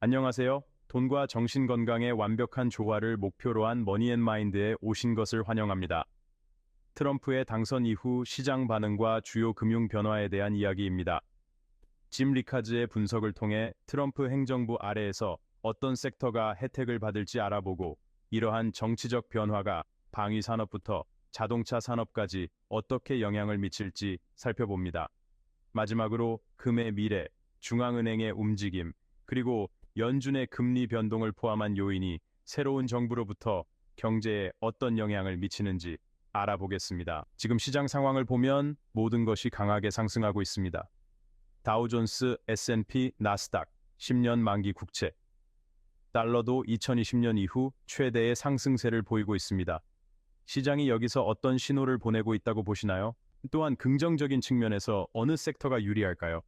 안녕하세요. 돈과 정신 건강의 완벽한 조화를 목표로 한 머니앤마인드에 오신 것을 환영합니다. 트럼프의 당선 이후 시장 반응과 주요 금융 변화에 대한 이야기입니다. 짐 리카즈의 분석을 통해 트럼프 행정부 아래에서 어떤 섹터가 혜택을 받을지 알아보고 이러한 정치적 변화가 방위산업부터 자동차 산업까지 어떻게 영향을 미칠지 살펴봅니다. 마지막으로 금의 미래, 중앙은행의 움직임, 그리고 연준의 금리 변동을 포함한 요인이 새로운 정부로부터 경제에 어떤 영향을 미치는지 알아보겠습니다. 지금 시장 상황을 보면 모든 것이 강하게 상승하고 있습니다. 다우존스, S&P, 나스닥, 10년 만기 국채. 달러도 2020년 이후 최대의 상승세를 보이고 있습니다. 시장이 여기서 어떤 신호를 보내고 있다고 보시나요? 또한 긍정적인 측면에서 어느 섹터가 유리할까요?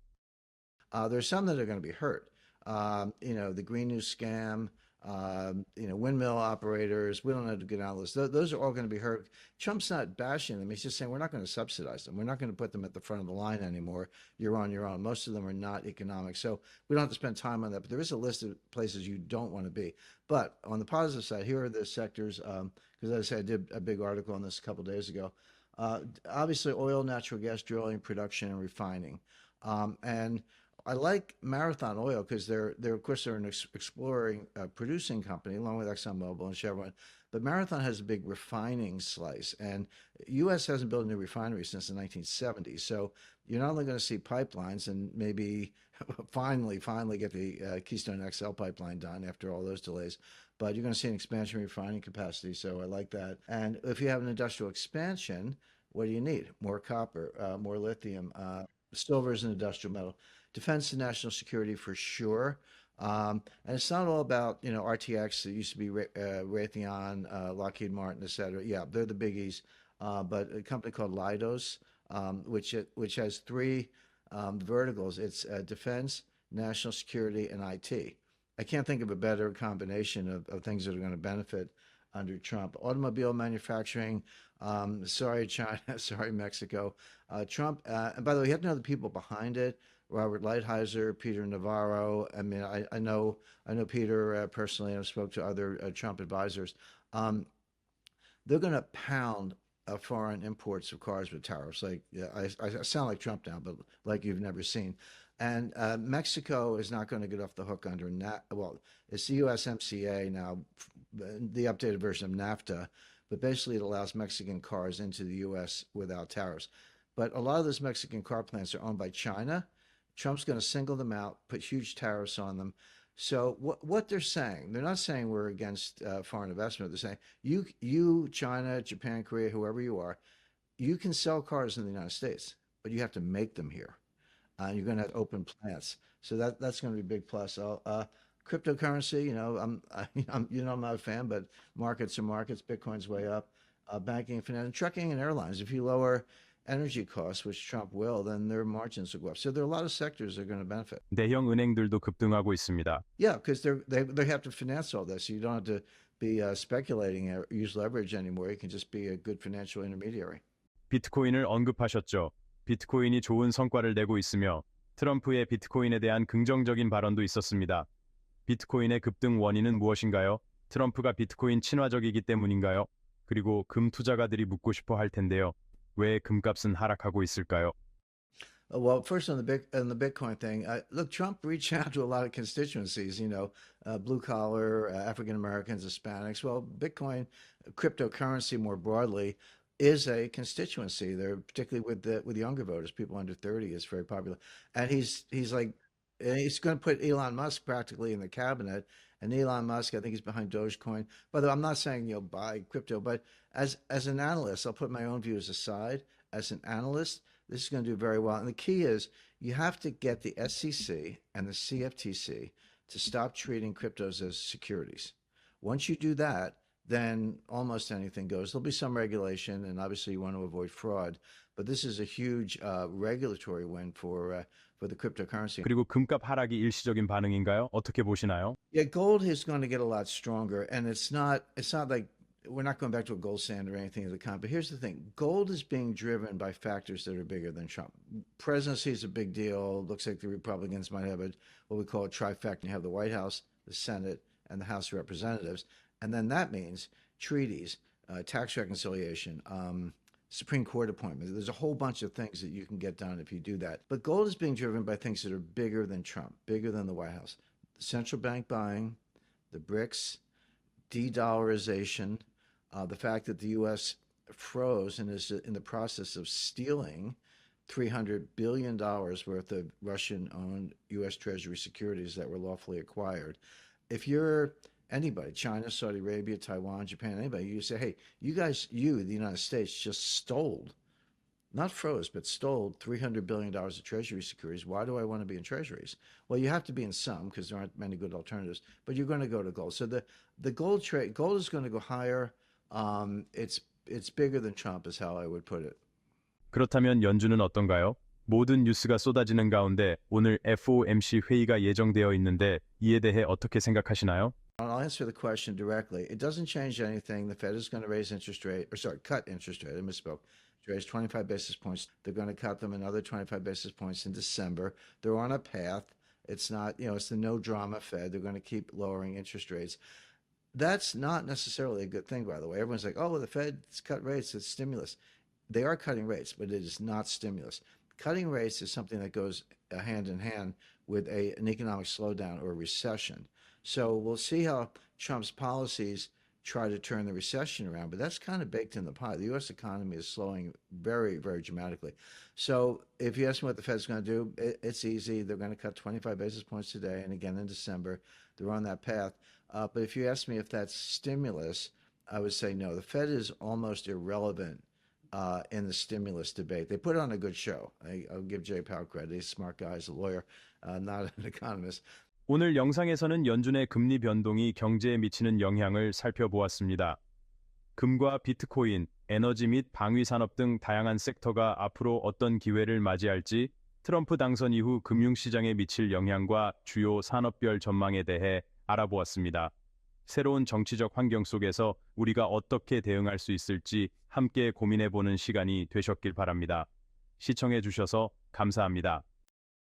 There's some that are going to be hurt. The green news scam, windmill operators. We don't have to get out of this. Those are all going to be hurt. Trump's not bashing them. He's just saying we're not going to subsidize them. We're not going to put them at the front of the line anymore. You're on your own. Most of them are not economic. So we don't have to spend time on that. But there is a list of places you don't want to be. But on the positive side, here are the sectors. Because as I said, I did a big article on this a couple of days ago. Obviously, oil, natural gas drilling, production, and refining. And I like Marathon Oil because they're of course they're an exploring producing company along with ExxonMobil and Chevron, but Marathon has a big refining slice, and U.S. hasn't built a new refinery since the 1970s. So you're not only going to see pipelines and maybe finally get the Keystone XL pipeline done after all those delays, but you're going to see an expansion of refining capacity. So I like that. And if you have an industrial expansion, what do you need? More copper, more lithium. Silver is an industrial metal. Defense and national security for sure. And it's not all about, RTX. It used to be Raytheon, Lockheed Martin, et cetera. Yeah, they're the biggies. But a company called Leidos, which has three verticals. It's defense, national security, and IT. I can't think of a better combination of things that are going to benefit under Trump. Automobile manufacturing, sorry, China, sorry, Mexico. Trump, and by the way, you have to know the people behind it. Robert Lighthizer, Peter Navarro. I mean, I know Peter personally. I've spoke to other Trump advisors. They're going to pound foreign imports of cars with tariffs. Like, yeah, I sound like Trump now, but like you've never seen. And Mexico is not going to get off the hook under it's the USMCA now, the updated version of NAFTA, but basically it allows Mexican cars into the U.S. without tariffs. But a lot of those Mexican car plants are owned by China. Trump's going to single them out, put huge tariffs on them. So what they're saying, they're not saying we're against foreign investment. They're saying you, China, Japan, Korea, whoever you are, you can sell cars in the United States, but you have to make them here. You're going to have open plants. So that's going to be a big plus. Cryptocurrency, I'm not a fan, but markets are markets. Bitcoin's way up. Banking and finance, trucking and airlines. If you lower energy costs, which Trump will, then their margins will go up. So there are a lot of sectors that are going to benefit. 대형 은행들도 급등하고 있습니다. Yeah, because they have to finance all this. You don't have to be speculating or use leverage anymore. You can just be a good financial intermediary. 비트코인을 언급하셨죠. 비트코인이 좋은 성과를 내고 있으며 트럼프의 비트코인에 대한 긍정적인 발언도 있었습니다. 비트코인의 급등 원인은 무엇인가요? 트럼프가 비트코인 친화적이기 때문인가요? 그리고 금 투자가들이 묻고 싶어 할 텐데요. 왜 금값은 하락하고 있을까요? Well, first on the Bitcoin thing, look, Trump reached out to a lot of constituencies, blue collar, African Americans, Hispanics. Well, Bitcoin, cryptocurrency more broadly, is a constituency. They're particularly with younger voters, people under 30, is very popular. And he's going to put Elon Musk practically in the cabinet. And Elon Musk, I think he's behind Dogecoin. By the way, I'm not saying buy crypto, but as an analyst, I'll put my own views aside. As an analyst, this is going to do very well. And the key is you have to get the SEC and the CFTC to stop treating cryptos as securities. Once you do that, then almost anything goes. There'll be some regulation, and obviously you want to avoid fraud. But this is a huge regulatory win for the cryptocurrency. 그리고 금값 하락이 일시적인 반응인가요? 어떻게 보시나요? Yeah, gold is going to get a lot stronger, and it's not like we're not going back to a gold standard or anything of the kind. But here's the thing: gold is being driven by factors that are bigger than Trump. Presidency is a big deal. Looks like the Republicans might have what we call a trifecta. You have the White House, the Senate, and the House of Representatives, and then that means treaties, tax reconciliation, Supreme Court appointments. There's a whole bunch of things that you can get done if you do that. But gold is being driven by things that are bigger than Trump, bigger than the White House. The central bank buying, the BRICS, de-dollarization, the fact that the U.S. froze and is in the process of stealing $300 billion worth of Russian-owned U.S. Treasury securities that were lawfully acquired. If you're anybody, China, Saudi Arabia, Taiwan, Japan, anybody, you say, hey, you guys, the United States, just stole, not froze, but stole $300 billion of Treasury securities. Why do I want to be in Treasuries? Well, you have to be in some because there aren't many good alternatives, but you're going to go to gold. So the gold trade, gold is going to go higher. It's bigger than Trump is how I would put it. 그렇다면 연준은 어떤가요? 모든 뉴스가 쏟아지는 가운데 오늘 FOMC 회의가 예정되어 있는데 이에 대해 어떻게 생각하시나요? I'll answer the question directly. It doesn't change anything. The Fed is going to raise cut interest rate. I misspoke. Raise 25 basis points. They're going to cut them another 25 basis points in December. They're on a path. It's not, it's the no drama Fed. They're going to keep lowering interest rates. That's not necessarily a good thing, by the way. Everyone's like, oh, well, the Fed's cut rates. It's stimulus. They are cutting rates, but it is not stimulus. Cutting rates is something that goes hand in hand with an economic slowdown or a recession. So we'll see how Trump's policies try to turn the recession around, but that's kind of baked in the pie. The U.S. economy is slowing very, very dramatically. So if you ask me what the Fed's going to do, it's easy. They're going to cut 25 basis points today and again in December. They're on that path. But if you ask me if that's stimulus, I would say no. The Fed is almost irrelevant in the stimulus debate. They put on a good show. I'll give Jay Powell credit. He's a smart guy. He's a lawyer, not an economist. 오늘 영상에서는 연준의 금리 변동이 경제에 미치는 영향을 살펴보았습니다. 금과 비트코인, 에너지 및 방위산업 등 다양한 섹터가 앞으로 어떤 기회를 맞이할지, 트럼프 당선 이후 금융시장에 미칠 영향과 주요 산업별 전망에 대해 알아보았습니다. 새로운 정치적 환경 속에서 우리가 어떻게 대응할 수 있을지 함께 고민해보는 시간이 되셨길 바랍니다. 시청해 주셔서 감사합니다.